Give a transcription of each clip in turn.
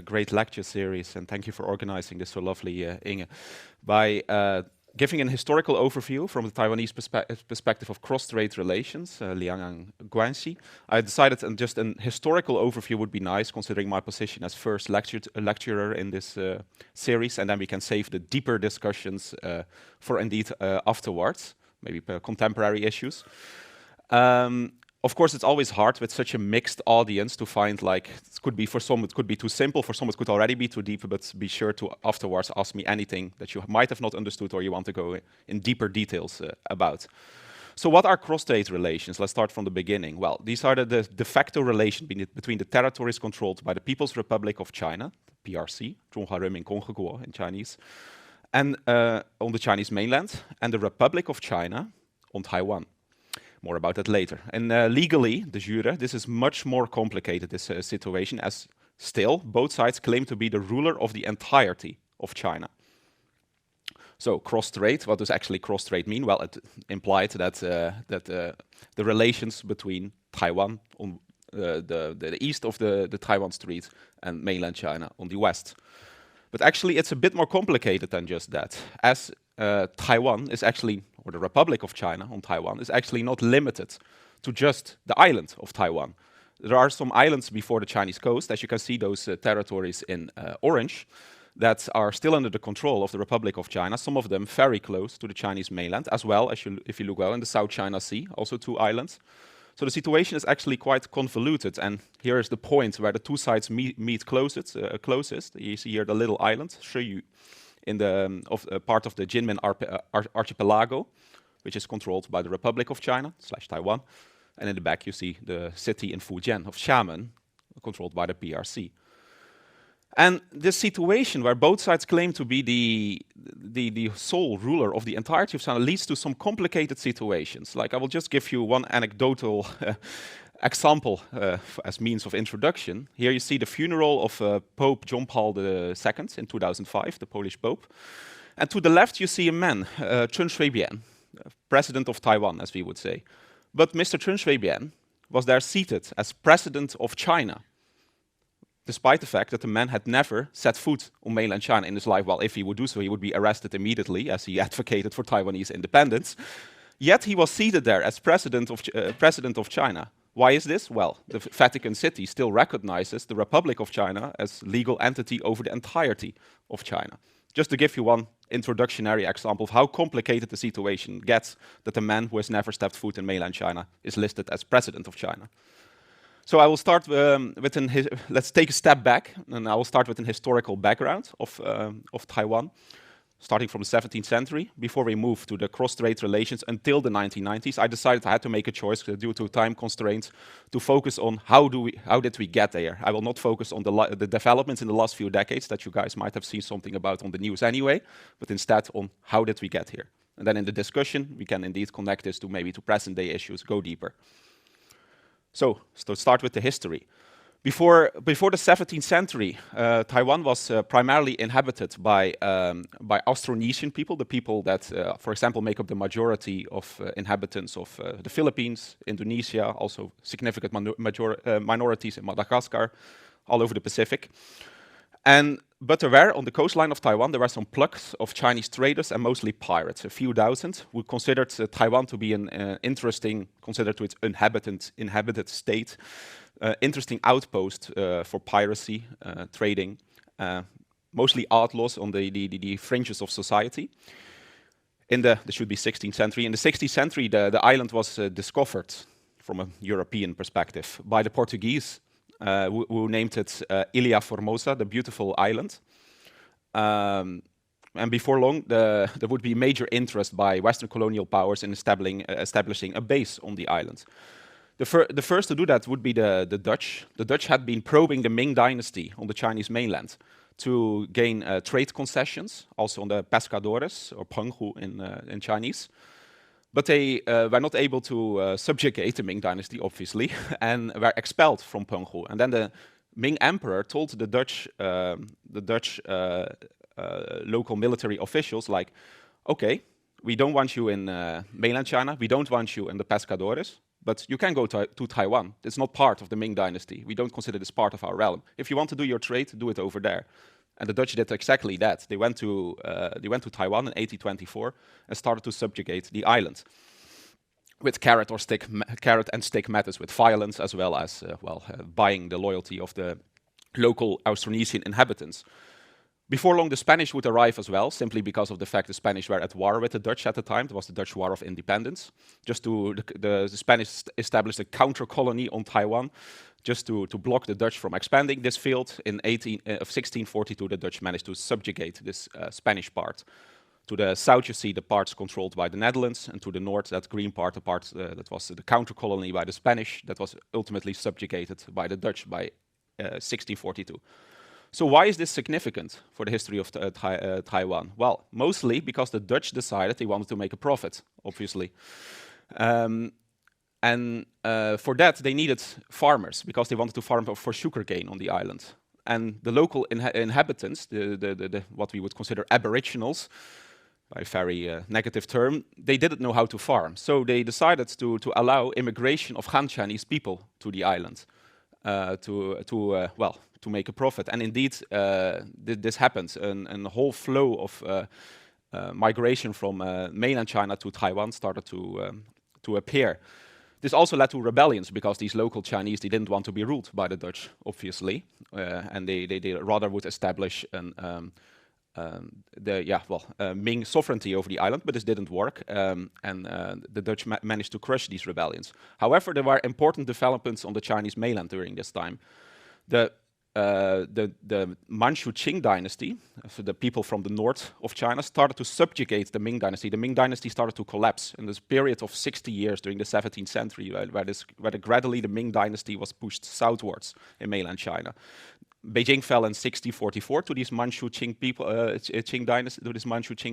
a great lecture series, and thank you for organizing this so lovely, Inge, by giving an historical overview from the Taiwanese perspective of cross-strait relations, Liang Guanxi. I decided that just an historical overview would be nice, considering my position as first lecturer in this series, and then we can save the deeper discussions for indeed afterwards, maybe contemporary issues. Of course, it's always hard with such a mixed audience to find, like, it could be for some it could be too simple, for some it could already be too deep, but be sure to afterwards ask me anything that you might have not understood or you want to go in deeper details about. So what are cross-strait relations? Let's start from the beginning. Well, these are the de facto relation between the territories controlled by the People's Republic of China, PRC, 中华人民共和国 in Chinese, and on the Chinese mainland, and the Republic of China on Taiwan. More about that later. And legally, de jure, this is much more complicated, this situation, as still, both sides claim to be the ruler of the entirety of China. So, cross-strait, what does actually cross-strait mean? Well, it implied that, the relations between Taiwan on the east of the Taiwan Strait and mainland China on the west. But actually, it's a bit more complicated than just that, as Taiwan is actually, or the Republic of China on Taiwan, is actually not limited to just the island of Taiwan. There are some islands before the Chinese coast, as you can see those territories in orange, that are still under the control of the Republic of China, some of them very close to the Chinese mainland, as well as, if you look well, in the South China Sea, also 2 islands. So the situation is actually quite convoluted, and here is the point where the 2 sides meet closest. You see here the little island, Shiyu, in the part of the Jinmen archipelago, which is controlled by the Republic of China / Taiwan. And in the back you see the city in Fujian of Xiamen, controlled by the PRC. And this situation where both sides claim to be the sole ruler of the entirety of China leads to some complicated situations. Like, I will just give you one anecdotal example as means of introduction. Here you see the funeral of Pope John Paul II in 2005, the Polish Pope. And to the left you see a man, Chen Shui-bian, president of Taiwan, as we would say. But Mr. Chen Shui-bian was there seated as president of China, despite the fact that the man had never set foot on mainland China in his life. Well, if he would do so, he would be arrested immediately, as he advocated for Taiwanese independence. Yet he was seated there as president of China. Why is this? Well, the Vatican City still recognizes the Republic of China as legal entity over the entirety of China. Just to give you one introductory example of how complicated the situation gets, that a man who has never stepped foot in mainland China is listed as president of China. So I will start let's take a step back, and I will start with an historical background of Taiwan, starting from the 17th century. Before we move to the cross-strait relations until the 1990s, I decided I had to make a choice due to time constraints to focus on how did we get there. I will not focus on the developments in the last few decades that you guys might have seen something about on the news anyway, but instead on how did we get here. And then in the discussion, we can indeed connect this to maybe to present-day issues, go deeper. So to start with the history. Before the 17th century, Taiwan was primarily inhabited by Austronesian people, the people that, for example, make up the majority of inhabitants of the Philippines, Indonesia, also significant minorities in Madagascar, all over the Pacific. But there were, on the coastline of Taiwan, there were some plucks of Chinese traders and mostly pirates, a few dozen, who considered Taiwan to be an interesting, considered to its inhabited state, interesting outpost for piracy, trading, mostly outlaws on the fringes of society. There should be 16th century. In the 16th century, the island was discovered from a European perspective by the Portuguese, who named it Ilha Formosa, the beautiful island. And before long, there would be major interest by Western colonial powers in establishing a base on the island. The first to do that would be the Dutch. The Dutch had been probing the Ming Dynasty on the Chinese mainland to gain trade concessions, also on the pescadores, or penghu in Chinese. But they were not able to subjugate the Ming Dynasty, obviously, and were expelled from Penghu. And then the Ming Emperor told the Dutch local military officials, like, okay, we don't want you in mainland China, we don't want you in the pescadores, but you can go to Taiwan. It's not part of the Ming Dynasty. We don't consider this part of our realm. If you want to do your trade, do it over there. And the Dutch did exactly that. They went to Taiwan in 1824 and started to subjugate the island with carrot and stick methods, with violence, as well as buying the loyalty of the local Austronesian inhabitants. Before long, the Spanish would arrive as well, simply because of the fact the Spanish were at war with the Dutch at the time. It was the Dutch War of Independence. The Spanish established a counter colony on Taiwan, just to block the Dutch from expanding this field. In 1642, the Dutch managed to subjugate this Spanish part. To the south, you see the parts controlled by the Netherlands, and to the north, that green part, the part that was the counter colony by the Spanish, that was ultimately subjugated by the Dutch by 1642. So why is this significant for the history of Taiwan? Well, mostly because the Dutch decided they wanted to make a profit, obviously. For that, they needed farmers, because they wanted to farm for sugarcane on the island. And the local inhabitants, what we would consider aboriginals, a very negative term, they didn't know how to farm. So they decided to allow immigration of Han Chinese people to the island to make a profit. And indeed, this happened. And the whole flow of migration from mainland China to Taiwan started to appear. This also led to rebellions, because these local Chinese, they didn't want to be ruled by the Dutch, obviously. And they rather would establish Ming sovereignty over the island, but this didn't work, the Dutch managed to crush these rebellions. However, there were important developments on the Chinese mainland during this time. The Manchu Qing dynasty, so the people from the north of China, started to subjugate the Ming dynasty. The Ming dynasty started to collapse in this period of 60 years during the 17th century, where gradually the Ming dynasty was pushed southwards in mainland China. Beijing fell in 1644 to this Manchu Qing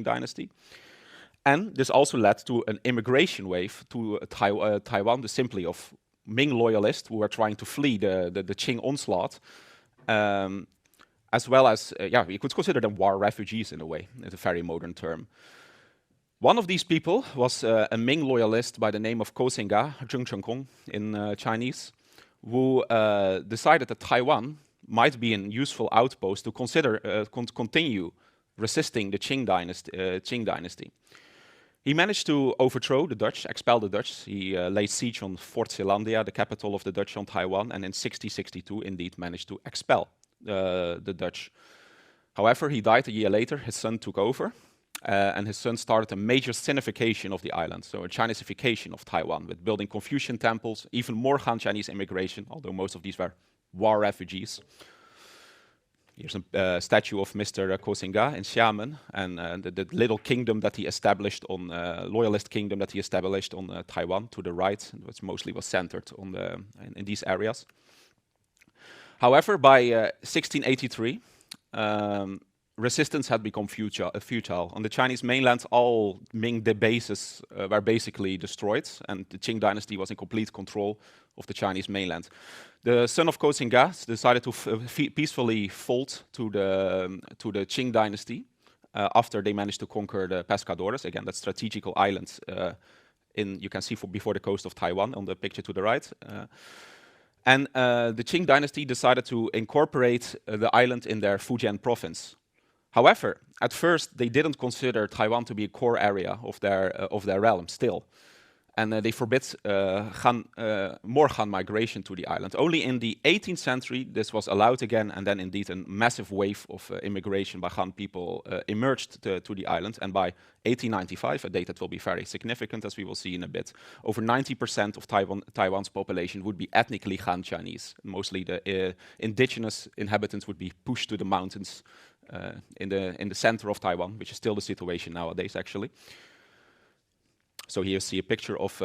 dynasty. And this also led to an immigration wave to Taiwan, simply of Ming loyalists who were trying to flee the Qing onslaught, as well as, we could consider them war refugees in a way. It's a very modern term. One of these people was a Ming loyalist by the name of Koxinga, Zheng Chengkong in Chinese, who decided that Taiwan might be a useful outpost to continue resisting the Qing dynasty. He managed to overthrow the Dutch, expel the Dutch. He laid siege on Fort Zeelandia, the capital of the Dutch on Taiwan, and in 1662 indeed managed to expel the Dutch. However, he died a year later. His son took over, and his son started a major Sinification of the island, so a Chinesification of Taiwan, with building Confucian temples, even more Han Chinese immigration, although most of these were war refugees. Here's a statue of Mr. Koxinga in Xiamen, and the little kingdom that he established on, loyalist kingdom that he established on Taiwan to the right, which mostly was centered on in these areas. However, by 1683, resistance had become futile. On the Chinese mainland, all Ming bases were basically destroyed, and the Qing dynasty was in complete control of the Chinese mainland. The son of Koxinga decided to peacefully fold to the Qing dynasty after they managed to conquer the Pescadores, again, that strategical island you can see before the coast of Taiwan on the picture to the right. The Qing dynasty decided to incorporate the island in their Fujian province. However, at first they didn't consider Taiwan to be a core area of their realm still. And they forbid more Han migration to the island. Only in the 18th century this was allowed again, and then indeed a massive wave of immigration by Han people emerged to the island. And by 1895, a date that will be very significant, as we will see in a bit, over 90% of Taiwan's population would be ethnically Han Chinese. Mostly the indigenous inhabitants would be pushed to the mountains in the center of Taiwan, which is still the situation nowadays, actually. So here you see a picture of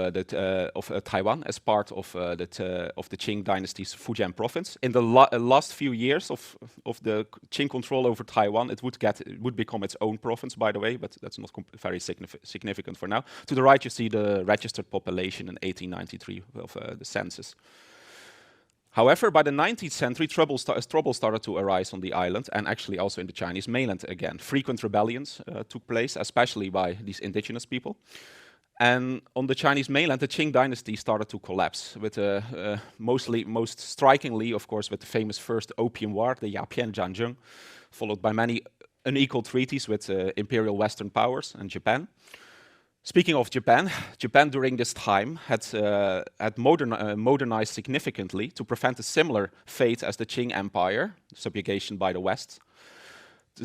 Taiwan as part of the Qing dynasty's Fujian province. In the last few years of the Qing control over Taiwan, it would become its own province, by the way, but that's not very significant for now. To the right, you see the registered population in 1893 of the census. However, by the 19th century, trouble started to arise on the island, and actually also in the Chinese mainland again. Frequent rebellions took place, especially by these indigenous people. And on the Chinese mainland, the Qing dynasty started to collapse, with most strikingly, of course, with the famous First Opium War, the Yapian Jianzheng, followed by many unequal treaties with imperial Western powers and Japan. Speaking of Japan, Japan during this time had modernized significantly to prevent a similar fate as the Qing Empire, subjugation by the West,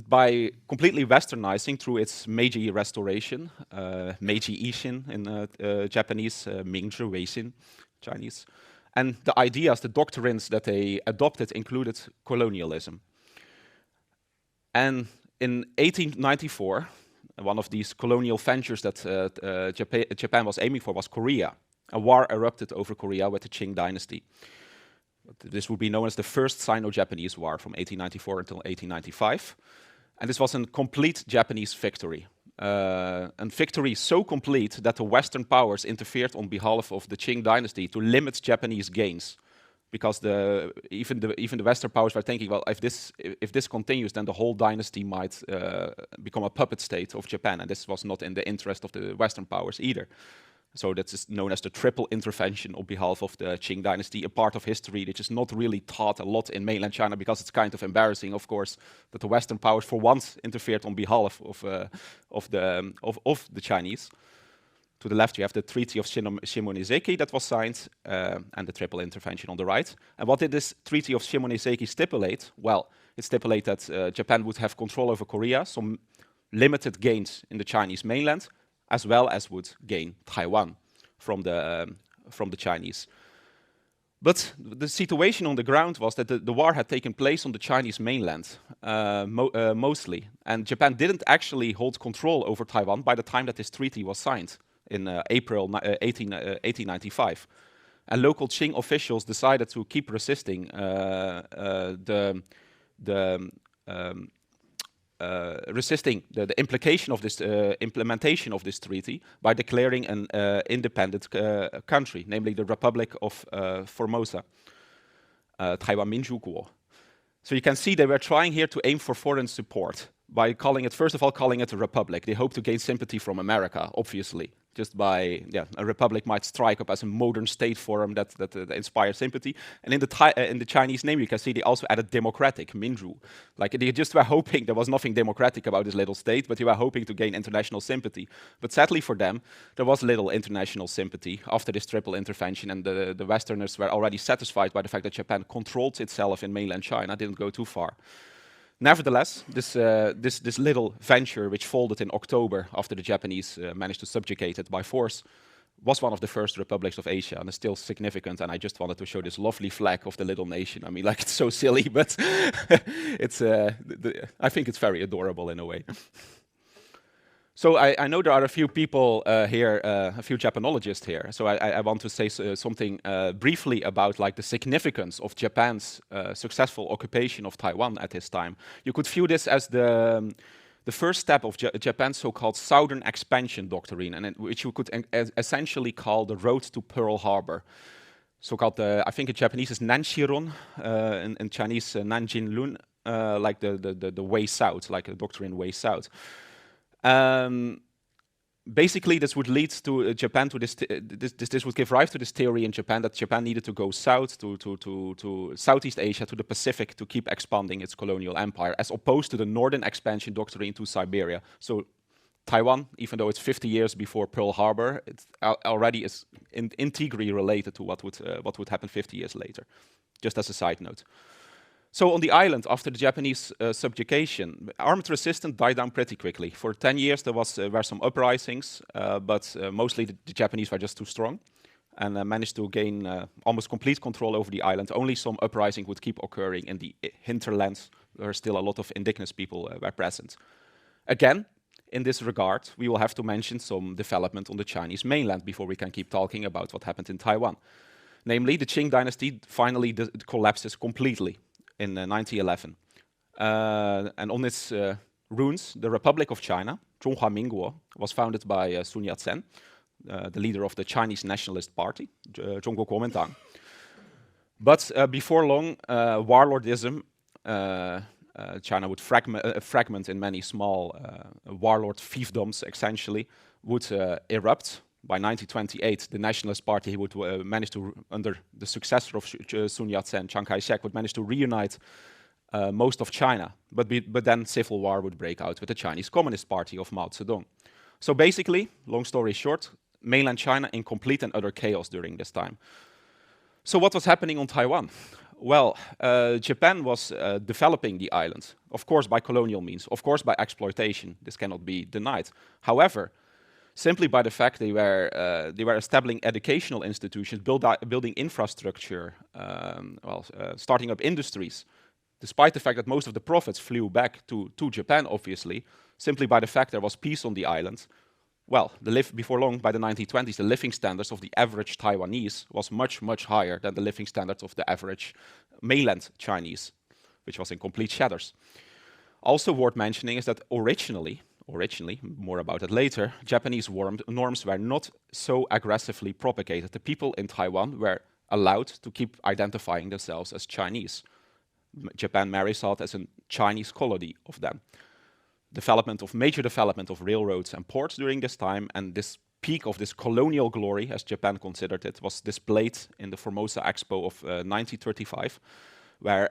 by completely westernizing through its Meiji Restoration, Meiji Ishin in Japanese, Mingzhi Weishin, Chinese. And the ideas, the doctrines that they adopted included colonialism. And in 1894, one of these colonial ventures that Japan was aiming for was Korea. A war erupted over Korea with the Qing dynasty. This would be known as the First Sino-Japanese War from 1894 until 1895. And this was a complete Japanese victory. A victory so complete that the Western powers interfered on behalf of the Qing dynasty to limit Japanese gains. Because even the Western powers were thinking, well, if this continues, then the whole dynasty might become a puppet state of Japan. And this was not in the interest of the Western powers either. So that's known as the triple intervention on behalf of the Qing dynasty, a part of history which is not really taught a lot in mainland China because it's kind of embarrassing, of course, that the Western powers for once interfered on behalf of the Chinese. To the left, you have the Treaty of Shimonoseki that was signed, and the triple intervention on the right. And what did this Treaty of Shimonoseki stipulate? Well, it stipulated that Japan would have control over Korea, some limited gains in the Chinese mainland, as well as would gain Taiwan from the Chinese. But the situation on the ground was that the war had taken place on the Chinese mainland, mostly. And Japan didn't actually hold control over Taiwan by the time that this treaty was signed in April 1895. And local Qing officials decided to keep resisting the implication of this implementation of this treaty by declaring an independent country, namely the Republic of Formosa, Taiwan Minjuguo. So you can see they were trying here to aim for foreign support by calling it, first of all, calling it a republic. They hope to gain sympathy from America, obviously. Just by, a republic might strike up as a modern state form that inspires sympathy. And in the Chinese name, you can see they also added democratic, Minju. Like they just were hoping, there was nothing democratic about this little state, but they were hoping to gain international sympathy. But sadly for them, there was little international sympathy after this triple intervention, and the Westerners were already satisfied by the fact that Japan controlled itself in mainland China, didn't go too far. Nevertheless, this little venture, which folded in October after the Japanese managed to subjugate it by force, was one of the first republics of Asia, and is still significant. And I just wanted to show this lovely flag of the little nation. I mean, like, it's so silly, but it's I think it's very adorable in a way. So I know there are a few people here, a few Japanologists here. So I want to say something briefly about like the significance of Japan's successful occupation of Taiwan at this time. You could view this as the first step of Japan's so-called Southern Expansion Doctrine, and which you could essentially call the road to Pearl Harbor. So-called, I think in Japanese is Nanshiron, in Chinese Nanjinlun, like the way south, like the doctrine way south. Basically, this would lead to Japan to this would give rise to this theory in Japan that Japan needed to go south to Southeast Asia, to the Pacific, to keep expanding its colonial empire, as opposed to the Northern Expansion Doctrine to Siberia. So Taiwan, even though it's 50 years before Pearl Harbor, it already is integrally related to what would happen 50 years later. Just as a side note. So on the island, after the Japanese subjugation, armed resistance died down pretty quickly. For 10 years there were some uprisings, but mostly the Japanese were just too strong and managed to gain almost complete control over the island. Only some uprising would keep occurring in the hinterlands, where still a lot of indigenous people were present. Again, in this regard, we will have to mention some development on the Chinese mainland before we can keep talking about what happened in Taiwan. Namely, the Qing dynasty finally collapses completely in 1911. And on its ruins, the Republic of China, Zhonghua Minguo, was founded by Sun Yat-sen, the leader of the Chinese Nationalist Party, Zhongguo Kuomintang. But before long, warlordism, China would fragment in many small warlord fiefdoms, essentially, would erupt. by 1928, the Nationalist Party would manage to, under the successor of Sun Yat-sen, Chiang Kai-shek, would manage to reunite most of China. But then civil war would break out with the Chinese Communist Party of Mao Zedong. So basically, long story short, mainland China in complete and utter chaos during this time. So what was happening on Taiwan? Well, Japan was developing the island, of course by colonial means, of course by exploitation. This cannot be denied. However, simply by the fact they were establishing educational institutions, building infrastructure, starting up industries, despite the fact that most of the profits flew back to Japan, obviously, simply by the fact there was peace on the island. Well, before long, by the 1920s, the living standards of the average Taiwanese was much, much higher than the living standards of the average mainland Chinese, which was in complete shatters. Also worth mentioning is that originally, more about it later, Japanese norms were not so aggressively propagated. The people in Taiwan were allowed to keep identifying themselves as Japan merely saw it as a Chinese colony of them. Major development of railroads and ports during this time, and this peak of this colonial glory, as Japan considered it, was displayed in the Formosa Expo of 1935, where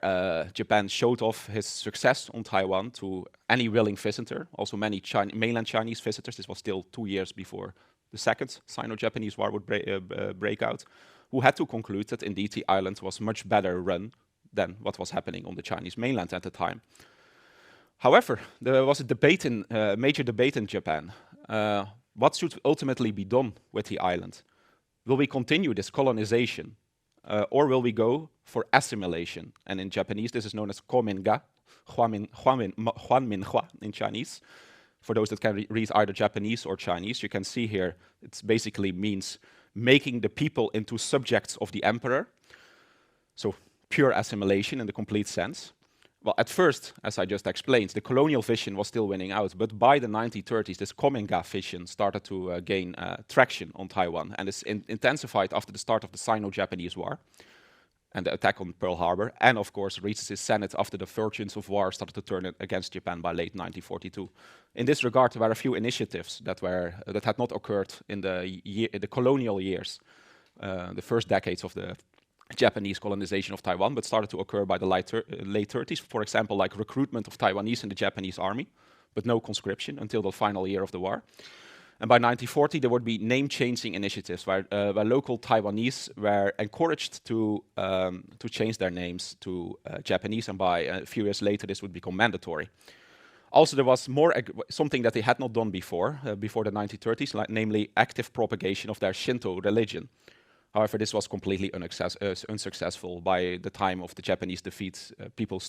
Japan showed off his success on Taiwan to any willing visitor, also many mainland Chinese visitors. This was still 2 years before the second Sino-Japanese War would break out, who had to conclude that indeed the island was much better run than what was happening on the Chinese mainland at the time. However, there was a major debate in Japan. What should ultimately be done with the island? Will we continue this colonization, or will we go for assimilation? And in Japanese, this is known as komin-ga, huanmin-hua in Chinese. For those that can read either Japanese or Chinese, you can see here, it basically means making the people into subjects of the emperor. So pure assimilation in the complete sense. Well, at first, as I just explained, the colonial vision was still winning out, but by the 1930s, this Kominga vision started to gain traction on Taiwan, and it's intensified after the start of the Sino-Japanese War and the attack on Pearl Harbor, and of course reaches its zenith after the fortunes of war started to turn against Japan by late 1942. In this regard, there were a few initiatives that had not occurred in the colonial years, the first decades of the Japanese colonization of Taiwan, but started to occur by the late 30s. For example, like recruitment of Taiwanese in the Japanese army, but no conscription until the final year of the war. And by 1940, there would be name-changing initiatives where local Taiwanese were encouraged to change their names to Japanese, and by a few years later, this would become mandatory. Also, there was something that they had not done before the 1930s, namely active propagation of their Shinto religion. However, this was completely unsuccessful. By the time of the Japanese defeat, people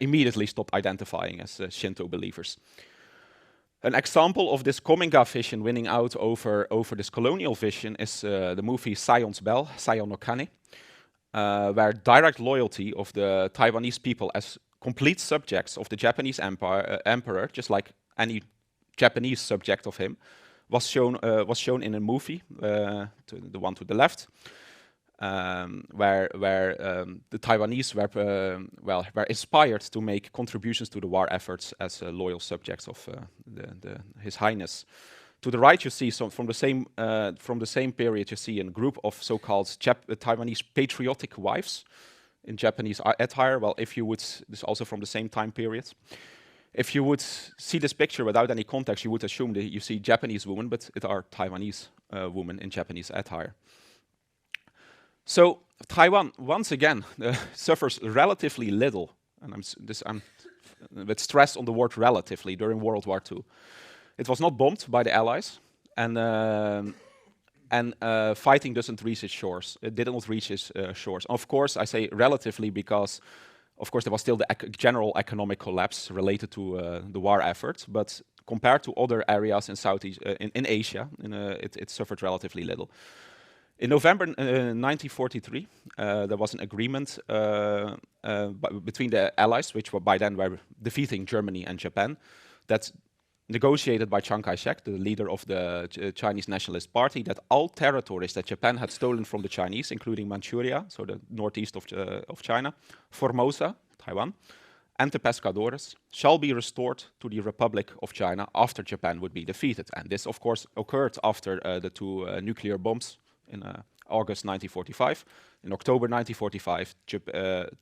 immediately stopped identifying as Shinto believers. An example of this Kominga vision winning out over this colonial vision is the movie Sion's Bell, Sion no Kane, where direct loyalty of the Taiwanese people as complete subjects of the Japanese emperor, just like any Japanese subject of him, was shown in a movie, the one to the left, where the Taiwanese were inspired to make contributions to the war efforts as loyal subjects of His Highness. To the right, you see from the same period, you see a group of so-called Taiwanese patriotic wives in Japanese attire. Well, this is also from the same time period. If you would see this picture without any context, you would assume that you see Japanese women, but it are Taiwanese women in Japanese attire. So Taiwan, once again, suffers relatively little, and I'm with stress on the word relatively, during World War II. It was not bombed by the Allies, and fighting doesn't reach its shores. It did not reach its shores. Of course, I say relatively because of course, there was still the general economic collapse related to the war efforts, but compared to other areas in Asia, it suffered relatively little. In November 1943, there was an agreement between the Allies, which by then were defeating Germany and Japan, that negotiated by Chiang Kai-shek, the leader of the Chinese Nationalist Party, that all territories that Japan had stolen from the Chinese, including Manchuria, so the northeast of China, Formosa, Taiwan, and the pescadores shall be restored to the Republic of China after Japan would be defeated. And this, of course, occurred after the two nuclear bombs in August 1945. In October 1945,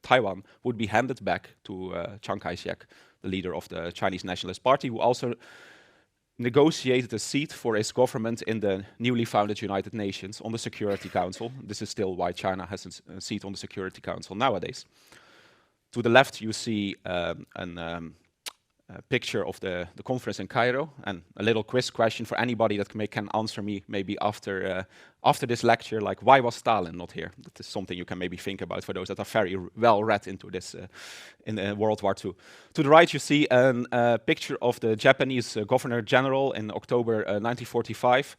Taiwan would be handed back to Chiang Kai-shek, the leader of the Chinese Nationalist Party, who also negotiated a seat for his government in the newly founded United Nations on the Security Council. This is still why China has a seat on the Security Council nowadays. To the left, you see a picture of the conference in Cairo, and a little quiz question for anybody that can answer me maybe after this lecture, like, why was Stalin not here? That is something you can maybe think about for those that are very well read into this in World War II. To the right, you see a picture of the Japanese Governor General in October 1945,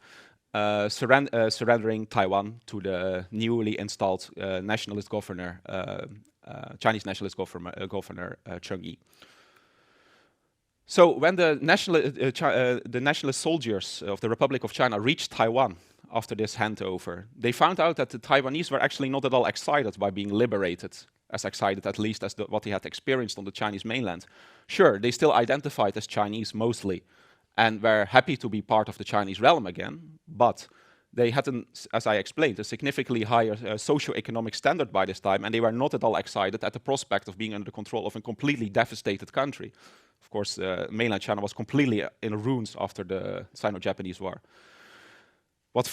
surrendering Taiwan to the newly installed nationalist governor, Chinese nationalist governor Cheng Yi. So when the nationalist soldiers of the Republic of China reached Taiwan after this handover, they found out that the Taiwanese were actually not at all excited by being liberated, as excited at least as what they had experienced on the Chinese mainland. Sure, they still identified as Chinese mostly, and were happy to be part of the Chinese realm again, but they had, as I explained, a significantly higher socio-economic standard by this time, and they were not at all excited at the prospect of being under the control of a completely devastated country. Of course, mainland China was completely in ruins after the Sino-Japanese War. What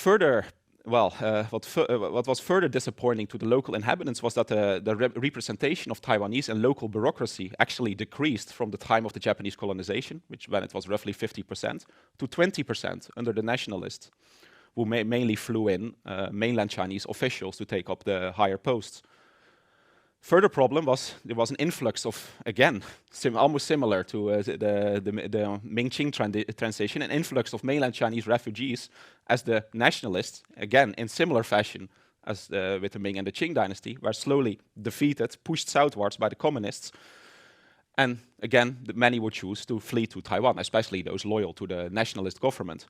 was further disappointing to the local inhabitants was that the representation of Taiwanese and local bureaucracy actually decreased from the time of the Japanese colonization, when it was roughly 50%, to 20% under the nationalists, who mainly flew in mainland Chinese officials to take up the higher posts. Further problem was there was an influx of, again, almost similar to the Ming-Qing transition, an influx of mainland Chinese refugees as the nationalists, again, in similar fashion as with the Ming and the Qing dynasty, were slowly defeated, pushed southwards by the communists. And again, many would choose to flee to Taiwan, especially those loyal to the nationalist government.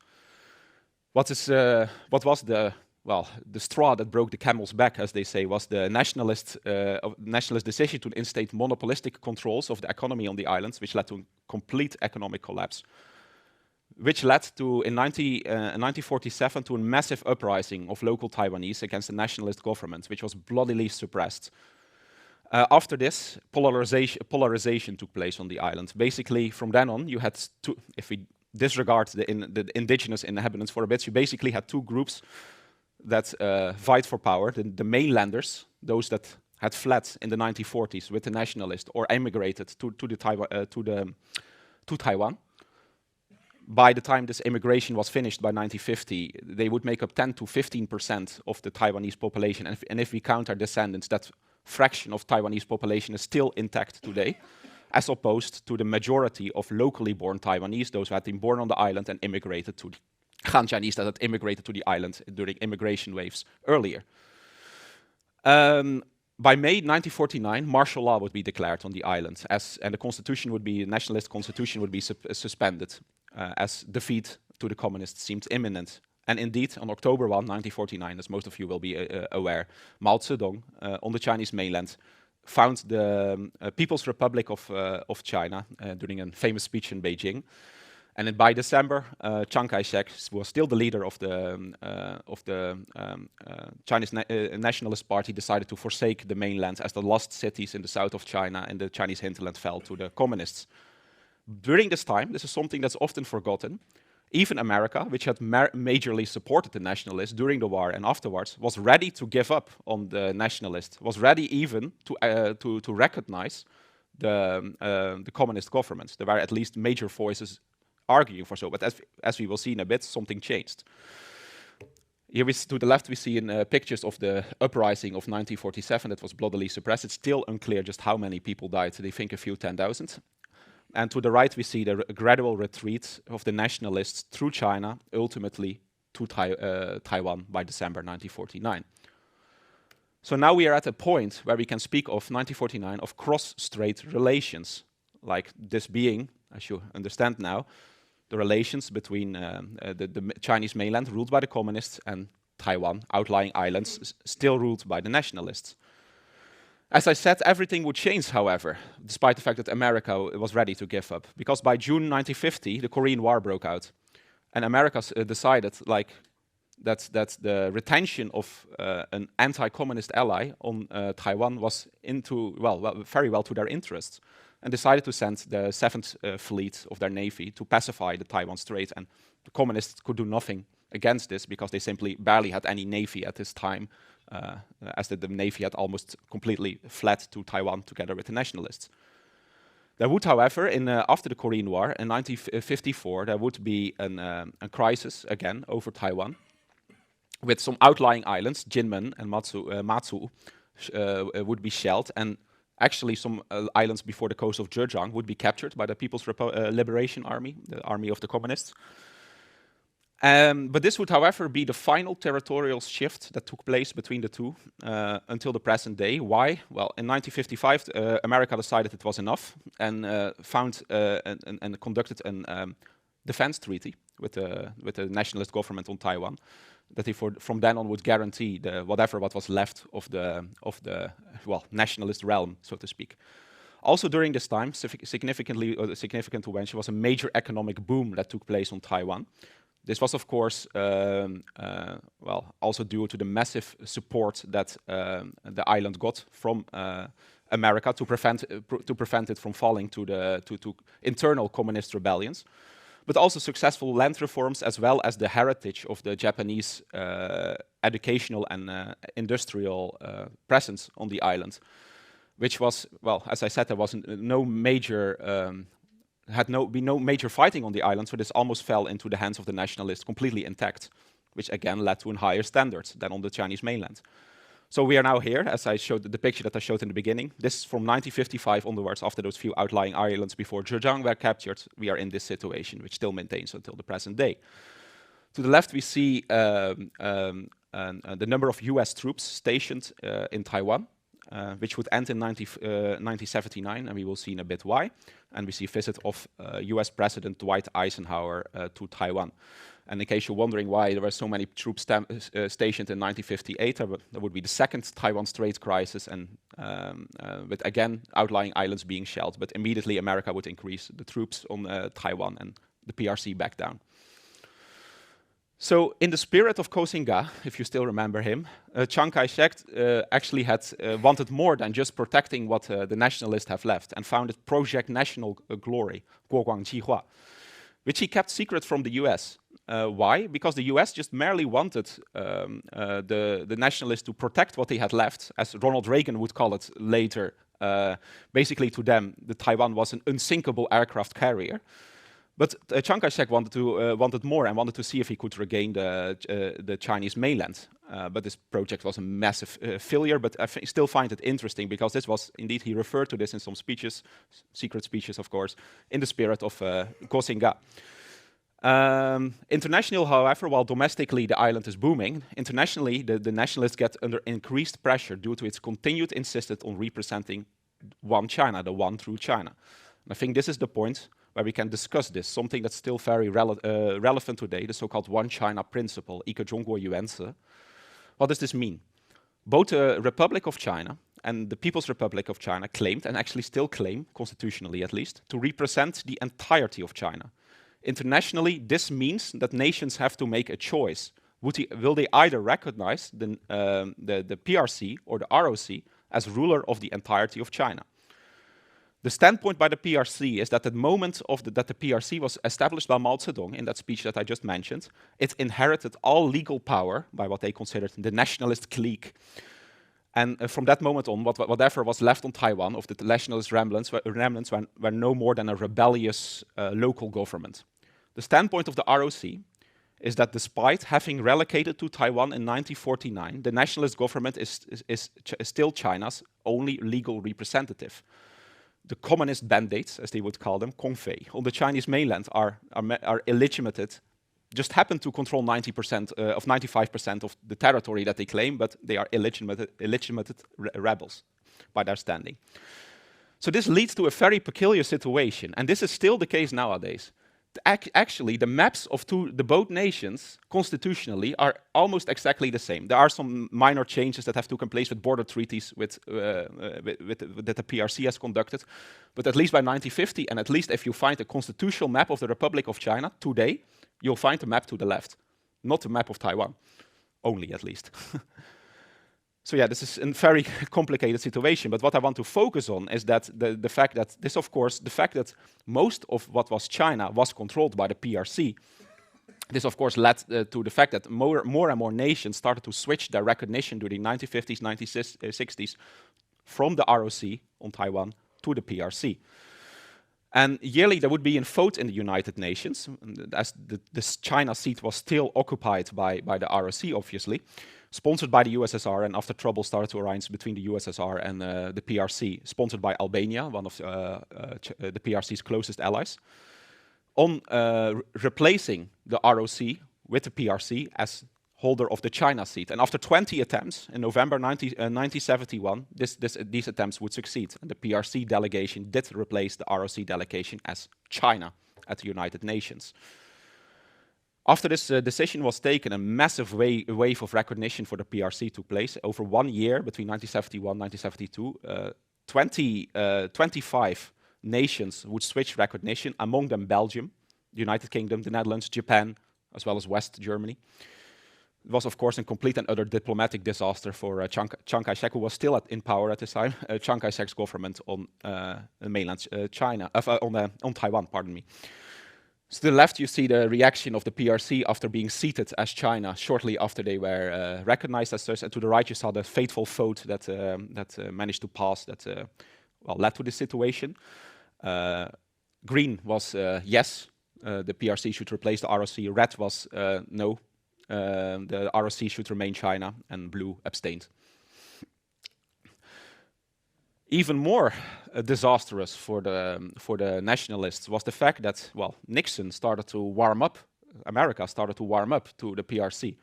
What was the straw that broke the camel's back, as they say, was the nationalist decision to instate monopolistic controls of the economy on the islands, which led to a complete economic collapse, which led to, in 1947, to a massive uprising of local Taiwanese against the nationalist government, which was bloodily suppressed. After this, polarization took place on the island. Basically, from then on, you had two, if we disregard the indigenous inhabitants for a bit, you basically had two groups that fight for power, the mainlanders, those that had fled in the 1940s with the nationalists or emigrated to Taiwan. By the time this immigration was finished by 1950, they would make up 10 to 15% of the Taiwanese population. And if we count our descendants, that fraction of Taiwanese population is still intact today, as opposed to the majority of locally born Taiwanese, those who had been born on the island and immigrated to the Han Chinese that had immigrated to the island during immigration waves earlier. By May 1949, martial law would be declared on the island, and the nationalist constitution would be suspended, as defeat to the communists seemed imminent. And indeed, on October 1, 1949, as most of you will be aware, Mao Zedong on the Chinese mainland found the People's Republic of China during a famous speech in Beijing. And by December, Chiang Kai-shek was still the leader of the Chinese Nationalist Party, decided to forsake the mainland as the lost cities in the south of China and the Chinese hinterland fell to the communists. During this time, this is something that's often forgotten, even America, which had majorly supported the nationalists during the war and afterwards, was ready to give up on the nationalists, was ready even to recognize the communist governments. There were at least major voices arguing for so, but as we will see in a bit, something changed. Here to the left we see in pictures of the uprising of 1947 that was bloodily suppressed. It's still unclear just how many people died. They think a few 10,000. And to the right we see the gradual retreat of the nationalists through China, ultimately to Taiwan by December 1949. So now we are at a point where we can speak of 1949 of cross-strait relations, like this being, as you understand now, the relations between the Chinese mainland ruled by the communists and Taiwan, outlying islands still ruled by the nationalists. As I said, everything would change, however, despite the fact that America was ready to give up. Because by June 1950, the Korean War broke out. And America decided that the retention of an anti-communist ally on Taiwan was very well to their interests, and decided to send the 7th Fleet of their navy to pacify the Taiwan Strait. And the communists could do nothing against this because they simply barely had any navy at this time, as the navy had almost completely fled to Taiwan together with the nationalists. There would, however, after the Korean War, in 1954, there would be a crisis again over Taiwan, with some outlying islands, Jinmen and Matsu, would be shelled, and actually some islands before the coast of Zhejiang would be captured by the People's Liberation Army, the army of the communists. But this would, however, be the final territorial shift that took place between the two until the present day. Why? Well, in 1955, America decided it was enough and conducted a defense treaty with the nationalist government on Taiwan, that he from then on would guarantee what was left of the nationalist realm, so to speak. Also during this time, significant to mention was a major economic boom that took place on Taiwan. This was, of course, also due to the massive support that the island got from America to prevent it from falling to internal communist rebellions, but also successful land reforms, as well as the heritage of the Japanese educational and industrial presence on the island, which was, well, as I said, there was no major been no major fighting on the island, so this almost fell into the hands of the nationalists completely intact, which again led to a higher standard than on the Chinese mainland. So we are now here, as I showed the picture that I showed in the beginning. This is from 1955 onwards, after those few outlying islands before Zhejiang were captured. We are in this situation, which still maintains until the present day. To the left, we see the number of US troops stationed in Taiwan, which would end in 1979, and we will see in a bit why. And we see a visit of US President Dwight Eisenhower to Taiwan. And in case you're wondering why there were so many troops stationed in 1958, there would be the second Taiwan Strait crisis, and with again outlying islands being shelled. But immediately America would increase the troops on Taiwan, and the PRC backed down. So in the spirit of Koxinga, if you still remember him, Chiang Kai-shek actually had wanted more than just protecting what the nationalists have left, and founded Project National Glory, Guoguangjihua, which he kept secret from the US. Why? Because the US just merely wanted the nationalists to protect what they had left, as Ronald Reagan would call it later. Basically to them, the Taiwan was an unsinkable aircraft carrier. But Chiang Kai-shek wanted more, and wanted to see if he could regain the Chinese mainland. But this project was a massive failure, but I still find it interesting, because this was, indeed, he referred to this in some speeches, secret speeches, of course, in the spirit of Koxinga. International, however, while domestically the island is booming, internationally the nationalists get under increased pressure due to its continued insistence on representing one China, the one true China. And I think this is the point where we can discuss this, something that's still very relevant today, the so-called One China principle, 一个中国原则. What does this mean? Both the Republic of China and the People's Republic of China claimed, and actually still claim, constitutionally at least, to represent the entirety of China. Internationally, this means that nations have to make a choice. Will they either recognize the PRC or the ROC as ruler of the entirety of China? The standpoint by the PRC is that at the moment that the PRC was established by Mao Zedong, in that speech that I just mentioned, it inherited all legal power by what they considered the nationalist clique. And from that moment on, whatever was left on Taiwan of the nationalist remnants were no more than a rebellious local government. The standpoint of the ROC is that despite having relocated to Taiwan in 1949, the nationalist government is still China's only legal representative. The communist band-aids, as they would call them, Kongfei, on the Chinese mainland are illegitimate, just happen to control 95% of the territory that they claim, but they are illegitimate rebels by their standing. So this leads to a very peculiar situation, and this is still the case nowadays. actually, the maps of the both nations constitutionally are almost exactly the same. There are some minor changes that have taken place with border treaties that the PRC has conducted, but at least by 1950, and at least if you find a constitutional map of the Republic of China today, you'll find a map to the left, not a map of Taiwan, only at least. So yeah, this is a very complicated situation, but what I want to focus on is that the fact that this, of course, the fact that most of what was China was controlled by the PRC, this of course led to the fact that more and more nations started to switch their recognition during the 1950s, 1960s from the ROC on Taiwan to the PRC. And yearly there would be a vote in the United Nations, as the China seat was still occupied by the ROC, obviously, sponsored by the USSR, and after trouble started to arise between the USSR and the PRC, sponsored by Albania, one of the PRC's closest allies, on replacing the ROC with the PRC as holder of the China seat. And after 20 attempts, in November 1971, these attempts would succeed. And the PRC delegation did replace the ROC delegation as China at the United Nations. After this decision was taken, a massive wave of recognition for the PRC took place. Over 1 year, between 1971 and 1972, 25 nations would switch recognition, among them Belgium, the United Kingdom, the Netherlands, Japan, as well as West Germany. It was, of course, a complete and utter diplomatic disaster for Chiang Kai-shek, who was still in power at this time, Chiang Kai-shek's government on mainland China, on Taiwan, pardon me. So to the left, you see the reaction of the PRC after being seated as China shortly after they were recognized as such. And to the right, you saw the fateful vote that managed to pass that led to this situation. Green was yes, the PRC should replace the ROC. Red was no, the ROC should remain China. And blue abstained. Even more disastrous for the nationalists was the fact that, well, Nixon started to warm up, America started to warm up to the PRC.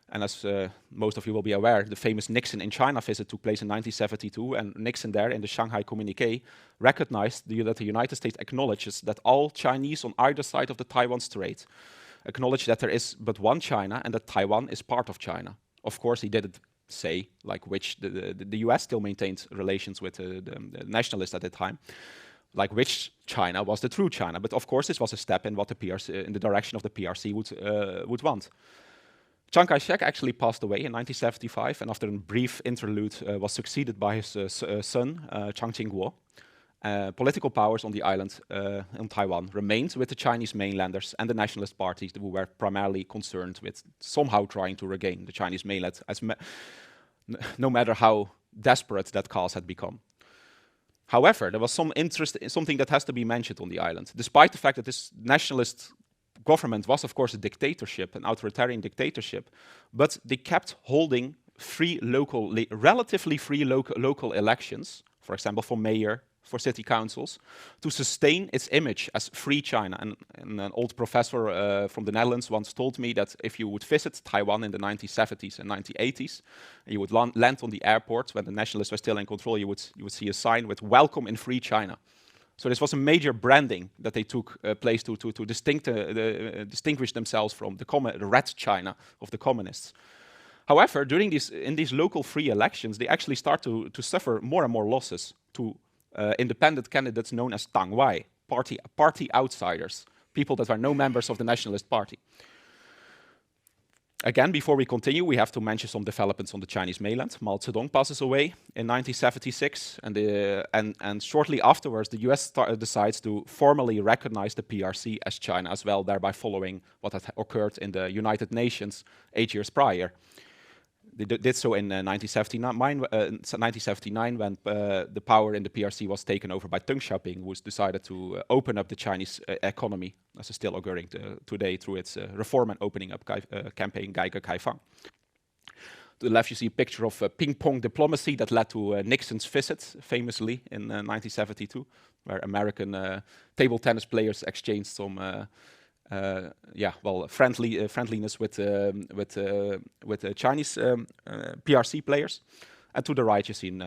And as most of you will be aware, the famous Nixon in China visit took place in 1972, and Nixon there in the Shanghai Communique recognized that the United States acknowledges that all Chinese on either side of the Taiwan Strait acknowledge that there is but one China and that Taiwan is part of China. Of course, he didn't say like which the US still maintained relations with the nationalists at the time, like which China was the true China. But of course, this was a step in what the PRC, in the direction of the PRC would want. Chiang Kai-shek actually passed away in 1975, and after a brief interlude, was succeeded by his son Chiang Ching-kuo. Political powers on the island on Taiwan remained with the Chinese mainlanders and the nationalist parties who were primarily concerned with somehow trying to regain the Chinese mainland, no matter how desperate that cause had become. However, there was something that has to be mentioned on the island. Despite the fact that this nationalist government was, of course, a dictatorship, an authoritarian dictatorship, but they kept holding relatively free local elections, for example, for mayor, for city councils, to sustain its image as free China. And an old professor from the Netherlands once told me that if you would visit Taiwan in the 1970s and 1980s, and you would land on the airport when the nationalists were still in control, you would see a sign with "Welcome in Free China." So this was a major branding that they took place to distinguish themselves from the red China of the communists. However, in these local free elections, they actually start to suffer more and more losses to independent candidates known as Tangwai, party outsiders, people that were no members of the Nationalist Party. Again, before we continue, we have to mention some developments on the Chinese mainland. Mao Zedong passes away in 1976, and shortly afterwards, the US decides to formally recognize the PRC as China as well, thereby following what had occurred in the United Nations 8 years prior. They did so in 1979 when the power in the PRC was taken over by Deng Xiaoping, who decided to open up the Chinese economy, as is still occurring today through its reform and opening up campaign Gehrke Kaifang. To the left, you see a picture of ping-pong diplomacy that led to Nixon's visit, famously, in 1972, where American table tennis players exchanged some friendliness with Chinese PRC players. And to the right, you see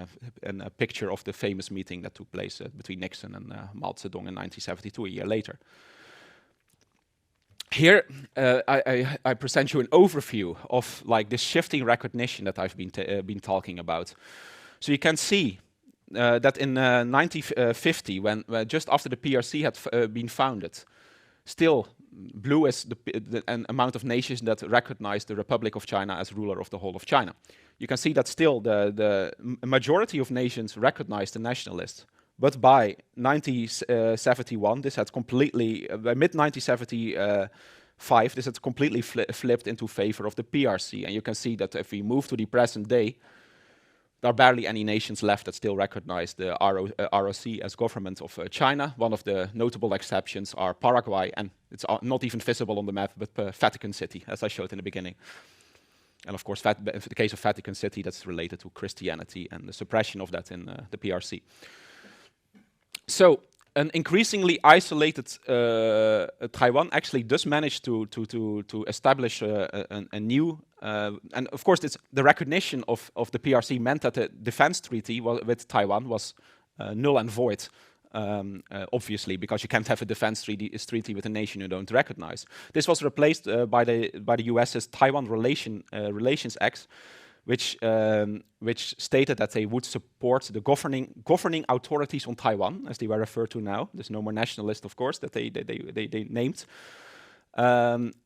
a picture of the famous meeting that took place between Nixon and Mao Zedong in 1972, a year later. here I present you an overview of like this shifting recognition that I've been talking about. So you can see that in 1950, when just after the PRC had been founded, still blue is an amount of nations that recognize the Republic of China as ruler of the whole of China. You can see that still the majority of nations recognize the nationalists. But by 1971, this had completely, by mid-1975, this had completely flipped into favor of the PRC. And you can see that if we move to the present day, there are barely any nations left that still recognize the ROC as government of China. One of the notable exceptions are Paraguay, and it's not even visible on the map, but Vatican City, as I showed in the beginning. And of course, in the case of Vatican City, that's related to Christianity and the suppression of that in the PRC. So an increasingly isolated Taiwan actually does manage to establish a new, and of course the recognition of the PRC meant that the defense treaty with Taiwan was null and void, obviously, because you can't have a defense treaty with a nation you don't recognize. This was replaced by the US's Taiwan Relations Act, which stated that they would support the governing authorities on Taiwan, as they were referred to now. There's no more nationalist, of course, that they named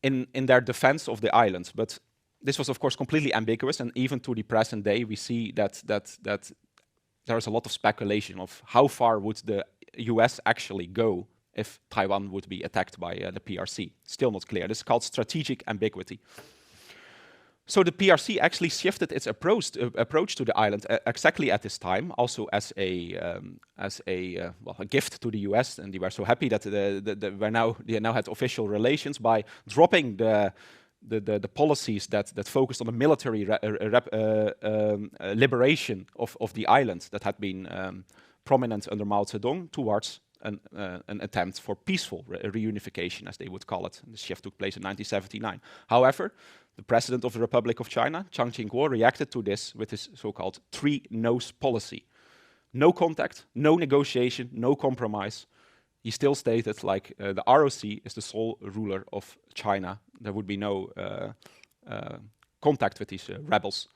in their defense of the islands. But this was, of course, completely ambiguous, and even to the present day, we see that there is a lot of speculation of how far would the US actually go if Taiwan would be attacked by the PRC. Still not clear. This is called strategic ambiguity. So the PRC actually shifted its approach to the island exactly at this time, also as a gift to the US, and they were so happy that they now had official relations by dropping the policies that focused on the military liberation of the island that had been prominent under Mao Zedong towards an attempt for peaceful reunification, as they would call it. The shift took place in 1979. However, the president of the Republic of China, Chiang Ching-kuo, reacted to this with his so-called three-nose policy. No contact, no negotiation, no compromise. He still stated, like, the ROC is the sole ruler of China. There would be no contact with these rebels.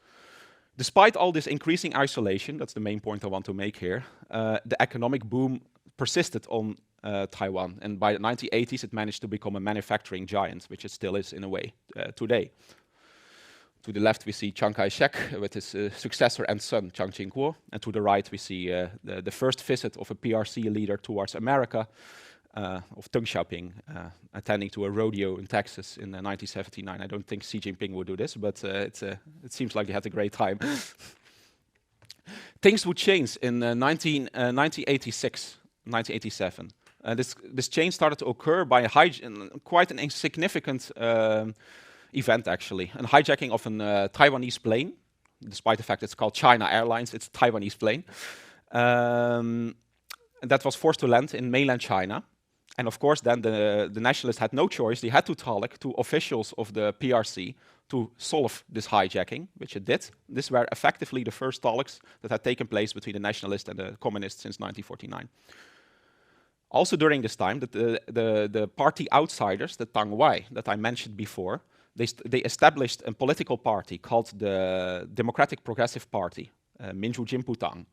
Despite all this increasing isolation, that's the main point I want to make here, the economic boom persisted on Taiwan, and by the 1980s it managed to become a manufacturing giant, which it still is in a way today. To the left we see Chiang Kai-shek with his successor and son Chiang Ching-kuo, and to the right we see the first visit of a PRC leader towards America, of Deng Xiaoping, attending to a rodeo in Texas in 1979. I don't think Xi Jinping would do this, but it seems like they had a great time. Things would change in 1986, 1987. This change started to occur by quite an insignificant event, actually. A hijacking of a Taiwanese plane, despite the fact it's called China Airlines, it's a Taiwanese plane. That was forced to land in mainland China. And of course, then the nationalists had no choice. They had to talk to officials of the PRC to solve this hijacking, which it did. These were effectively the first talks that had taken place between the nationalists and the communists since 1949. Also during this time, the party outsiders, the Tang Wai, that I mentioned before, they established a political party called the Democratic Progressive Party, Minju Jinputang,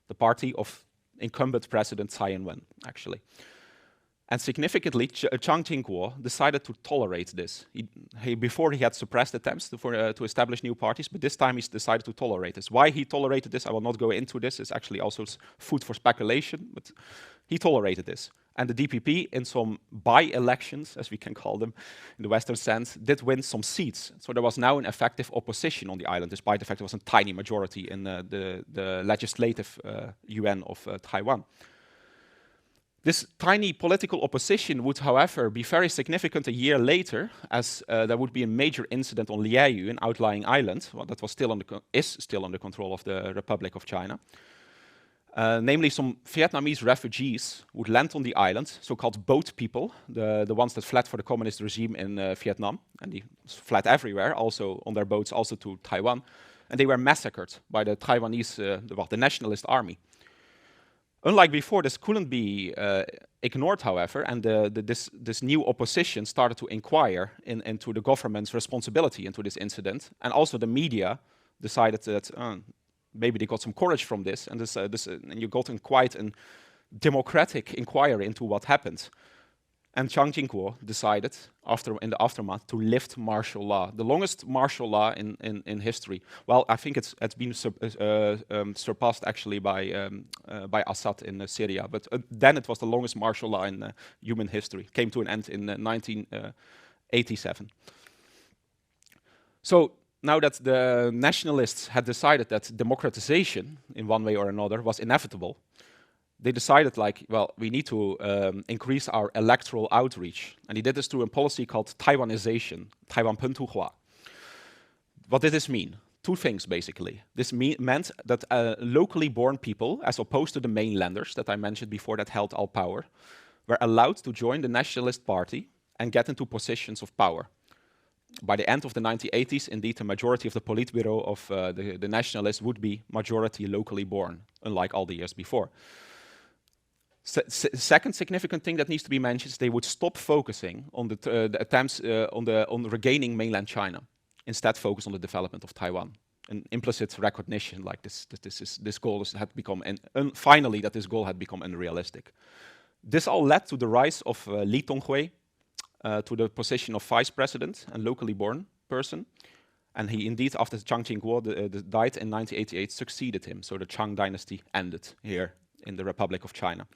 the party of incumbent President Tsai Ing-wen, actually. And significantly, Chiang Ching-kuo decided to tolerate this. Before he had suppressed attempts to establish new parties, but this time he decided to tolerate this. Why he tolerated this, I will not go into this. It's actually also food for speculation, but he tolerated this. And the DPP, in some by-elections, as we can call them in the Western sense, did win some seats. So there was now an effective opposition on the island, despite the fact there was a tiny majority in the legislative UN of Taiwan. This tiny political opposition would, however, be very significant a year later, as there would be a major incident on Liaoyu, an outlying island, that was is still under control of the Republic of China. Namely, some Vietnamese refugees would land on the island, so-called boat people, the ones that fled for the communist regime in Vietnam, and they fled everywhere, also on their boats, also to Taiwan, and they were massacred by the Taiwanese, the nationalist army. Unlike before, this couldn't be ignored, however, and this new opposition started to inquire into the government's responsibility into this incident, and also the media decided that maybe they got some courage from this, and and you got in quite a democratic inquiry into what happened. And Chiang Ching-kuo decided, in the aftermath, to lift martial law, the longest martial law in history. Well, I think it's been surpassed actually by Assad in Syria, but then it was the longest martial law in human history. Came to an end in 1987. So now that the nationalists had decided that democratization, in one way or another, was inevitable, they decided, like, well, we need to increase our electoral outreach. And he did this through a policy called Taiwanization, Taiwan Puntuhua. What did this mean? Two things, basically. This meant that locally born people, as opposed to the mainlanders that I mentioned before that held all power, were allowed to join the Nationalist Party and get into positions of power. By the end of the 1980s, indeed, the majority of the Politburo of the Nationalists would be majority locally born, unlike all the years before. Second significant thing that needs to be mentioned is they would stop focusing on the attempts on regaining mainland China, instead focus on the development of Taiwan. An implicit recognition, like this goal had become, finally that this goal had become unrealistic. This all led to the rise of Li Tonghui to the position of vice president and locally born person. And he indeed, after Chiang Ching-kuo died in 1988, succeeded him. So the Chang dynasty ended here in the Republic of China.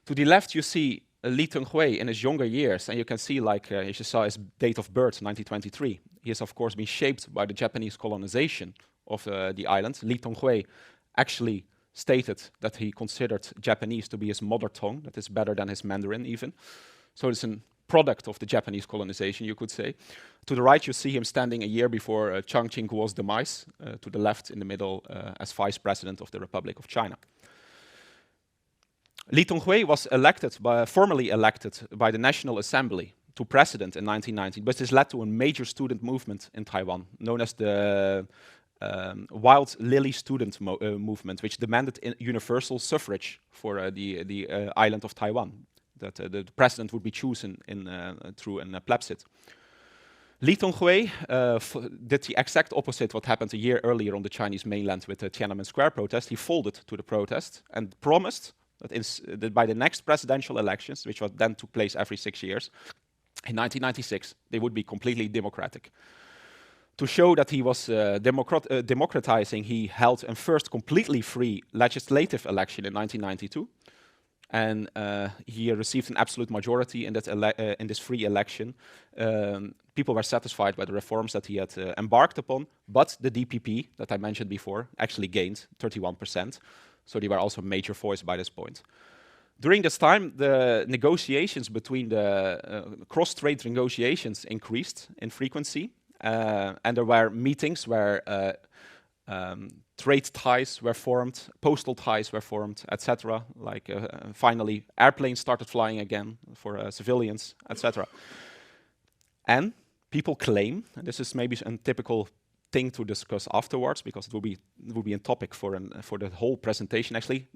To the left, you see Li Tonghui in his younger years, and you can see, like, you just saw his date of birth, 1923. He has, of course, been shaped by the Japanese colonization of the island. Li Tonghui actually stated that he considered Japanese to be his mother tongue, that is better than his Mandarin even. So it's a product of the Japanese colonization, you could say. To the right, you see him standing a year before Chiang Ching-kuo's demise. To the left, in the middle, as vice president of the Republic of China. Li Tonghui was formally elected by the National Assembly to president in 1990, but this led to a major student movement in Taiwan, known as the Wild Lily Student Movement, which demanded universal suffrage for the island of Taiwan, that the president would be chosen through a plebiscite. Li Tonghui did the exact opposite what happened a year earlier on the Chinese mainland with the Tiananmen Square protest. He folded to the protest and promised that by the next presidential elections, which then took place every 6 years, in 1996, they would be completely democratic. To show that he was democratizing, he held a first completely free legislative election in 1992. And he received an absolute majority in this free election. People were satisfied by the reforms that he had embarked upon, but the DPP, that I mentioned before, actually gained 31%. So they were also a major voice by this point. During this time, the negotiations between the cross-strait negotiations increased in frequency, and there were meetings where trade ties were formed, postal ties were formed, etc. Like finally, airplanes started flying again for civilians, etc. And people claim, and this is maybe a typical thing to discuss afterwards, because it will be a topic for the whole presentation. Actually,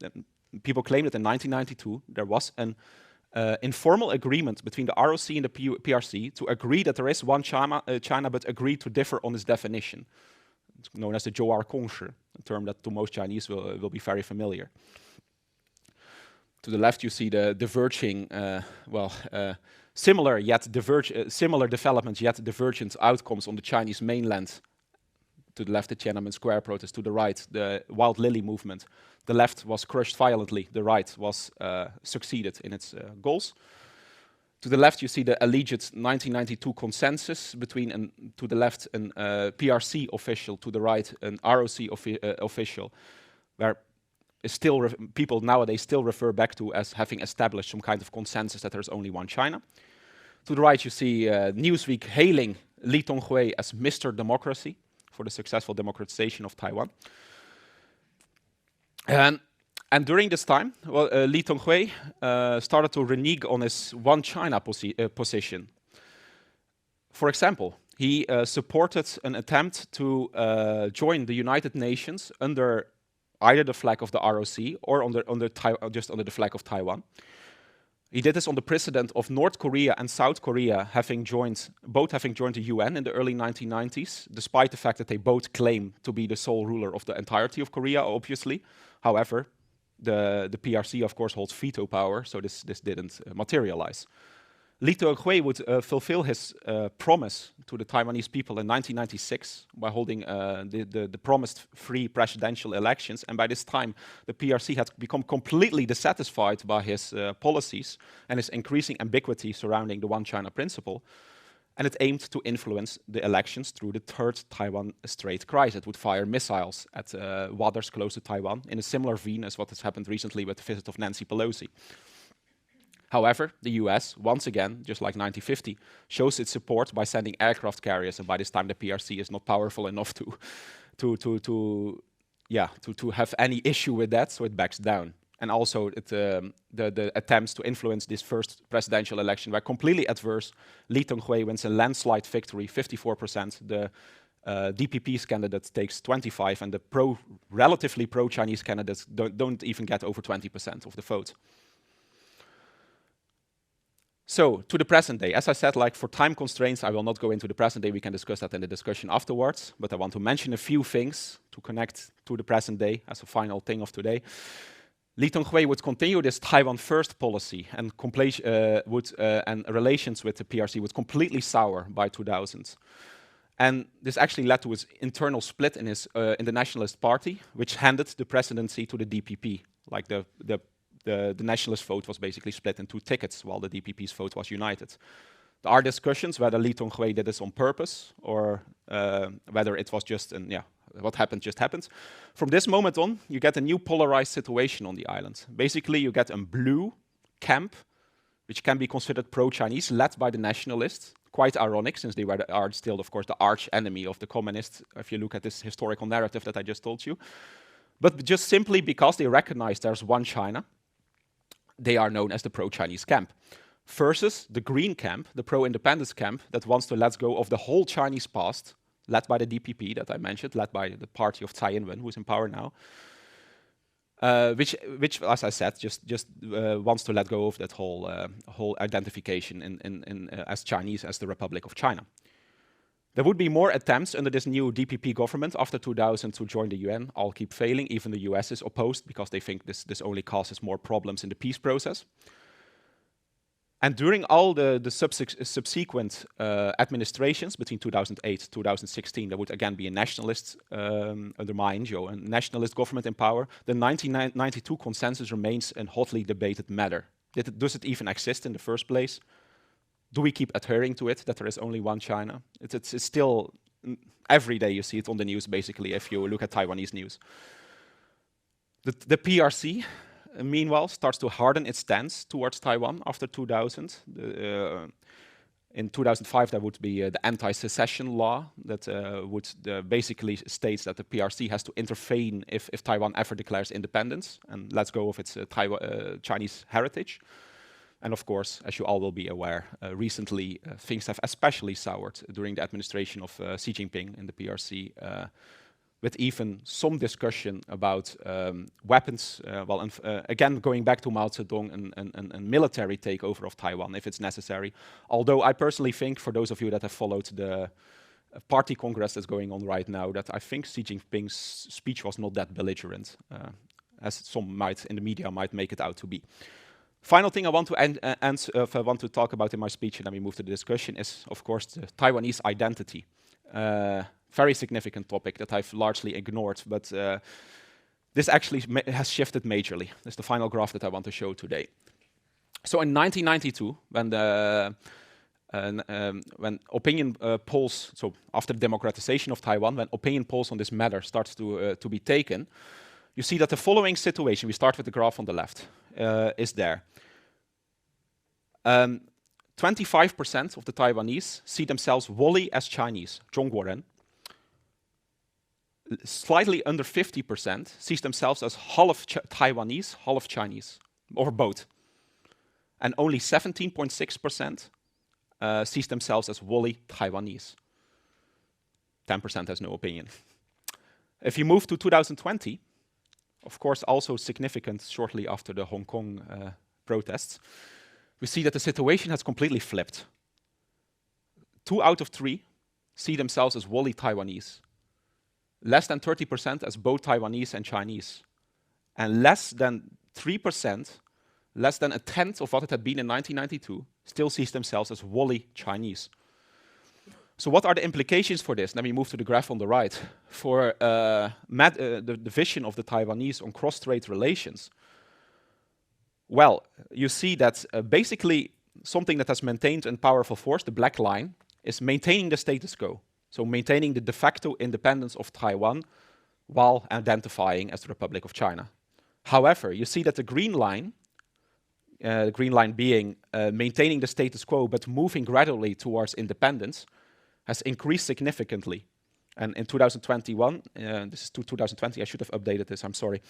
people claim that in 1992 there was an informal agreement between the ROC and the PRC to agree that there is one China, but agree to differ on its definition. It's known as the Zhou-er-kongshi, a term that to most Chinese will be very familiar. To the left, you see the diverging, similar developments yet divergent outcomes on the Chinese mainland. To the left, the Tiananmen Square protest. To the right, the Wild Lily movement. The left was crushed violently. The right was succeeded in its goals. To the left, you see the alleged 1992 consensus between, to the left, an PRC official, to the right, an ROC official, where people nowadays still refer back to as having established some kind of consensus that there's only one China. To the right, you see Newsweek hailing Li Tonghui as Mr. Democracy for the successful democratization of Taiwan. And during this time, Li Tonghui started to renege on his one China position. For example, he supported an attempt to join the United Nations under either the flag of the ROC or just under the flag of Taiwan. He did this on the precedent of North Korea and South Korea both having joined the UN in the early 1990s, despite the fact that they both claim to be the sole ruler of the entirety of Korea, obviously. However, the PRC, of course, holds veto power, so this didn't materialize. Lee Teng-hui would fulfill his promise to the Taiwanese people in 1996 by holding the promised free presidential elections. And by this time, the PRC had become completely dissatisfied by his policies and his increasing ambiguity surrounding the One China principle. And it aimed to influence the elections through the third Taiwan Strait crisis. It would fire missiles at waters close to Taiwan in a similar vein as what has happened recently with the visit of Nancy Pelosi. However, the US, once again, just like 1950, shows its support by sending aircraft carriers, and by this time the PRC is not powerful enough to have any issue with that, so it backs down. And also, the attempts to influence this first presidential election were completely adverse. Lee Teng-hui wins a landslide victory, 54%. The DPP's candidate takes 25%, and the relatively pro-Chinese candidates don't even get over 20% of the vote. So, to the present day, as I said, like for time constraints, I will not go into the present day. We can discuss that in the discussion afterwards. But I want to mention a few things to connect to the present day as a final thing of today. Lee Teng-hui would continue this Taiwan first policy, and relations with the PRC would completely sour by 2000. And this actually led to his internal split in the Nationalist Party, which handed the presidency to the DPP. Like the nationalist vote was basically split in two tickets, while the DPP's vote was united. There are discussions whether Lee Teng-hui did this on purpose, or whether it was just what happened just happened. From this moment on, you get a new polarized situation on the island. Basically, you get a blue camp, which can be considered pro-Chinese, led by the nationalists. Quite ironic, since they are still, of course, the arch enemy of the communists, if you look at this historical narrative that I just told you. But just simply because they recognize there's one China, they are known as the pro-Chinese camp, versus the green camp, the pro-independence camp, that wants to let go of the whole Chinese past, led by the DPP that I mentioned, led by the party of Tsai Ing-wen, who is in power now, which, as I said, just wants to let go of that whole identification as Chinese, as the Republic of China. There would be more attempts under this new DPP government after 2000 to join the UN, all keep failing. Even the US is opposed because they think this only causes more problems in the peace process. And during all the subsequent administrations between 2008 and 2016, there would again be a nationalist under Ma Ying-jeou, a nationalist government in power. The 1992 consensus remains a hotly debated matter. Does it even exist in the first place? Do we keep adhering to it, that there is only one China? It's still, every day you see it on the news, basically, if you look at Taiwanese news. The PRC, meanwhile, starts to harden its stance towards Taiwan after 2000. In 2005, there would be the anti-secession law that basically states that the PRC has to intervene if Taiwan ever declares independence and lets go of its Chinese heritage. And of course, as you all will be aware, recently things have especially soured during the administration of Xi Jinping in the PRC, with even some discussion about weapons. Again, going back to Mao Zedong and military takeover of Taiwan, if it's necessary. Although I personally think, for those of you that have followed the party congress that's going on right now, that I think Xi Jinping's speech was not that belligerent, as some in the media might make it out to be. Final thing I want to talk about in my speech, and then we move to the discussion, is, of course, the Taiwanese identity. Very significant topic that I've largely ignored, but this actually has shifted majorly. This is the final graph that I want to show today. So in 1992, when opinion polls, so after the democratization of Taiwan, when opinion polls on this matter starts to be taken, you see that the following situation, we start with the graph on the left, is there. 25% of the Taiwanese see themselves wholly as Chinese, 中国人. Slightly under 50% sees themselves as half Taiwanese, half Chinese, or both. And only 17.6% sees themselves as wholly Taiwanese. 10% has no opinion. If you move to 2020, of course also significant shortly after the Hong Kong protests, we see that the situation has completely flipped. 2 out of 3 see themselves as wholly Taiwanese. Less than 30% as both Taiwanese and Chinese. And less than 3%, less than a tenth of what it had been in 1992, still sees themselves as wholly Chinese. So what are the implications for this? Let me move to the graph on the right. For the vision of the Taiwanese on cross-strait relations, well, you see that basically something that has maintained a powerful force, the black line, is maintaining the status quo. So maintaining the de facto independence of Taiwan while identifying as the Republic of China. However, you see that the green line being maintaining the status quo but moving gradually towards independence, has increased significantly. And in 2021, this is 2020, I should have updated this, I'm sorry.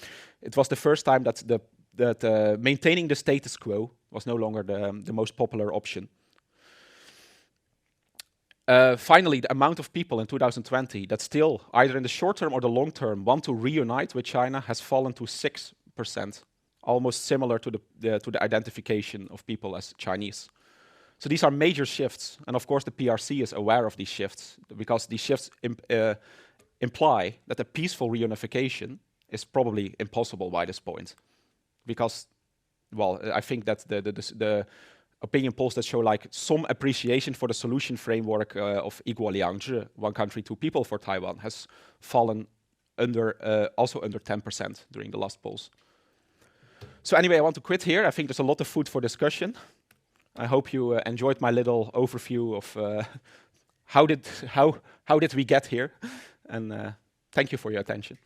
It was the first time that maintaining the status quo was no longer the most popular option. Finally, the amount of people in 2020 that still, either in the short term or the long term, want to reunite with China has fallen to 6%, almost similar to the identification of people as Chinese. So these are major shifts, and of course the PRC is aware of these shifts, because these shifts imply that a peaceful reunification is probably impossible by this point. Because, well, I think that the opinion polls that show like some appreciation for the solution framework of Equal Liangzhi, one country, two people for Taiwan, has fallen also under 10% during the last polls. So anyway, I want to quit here. I think there's a lot of food for discussion. I hope you enjoyed my little overview of how did we get here, and thank you for your attention.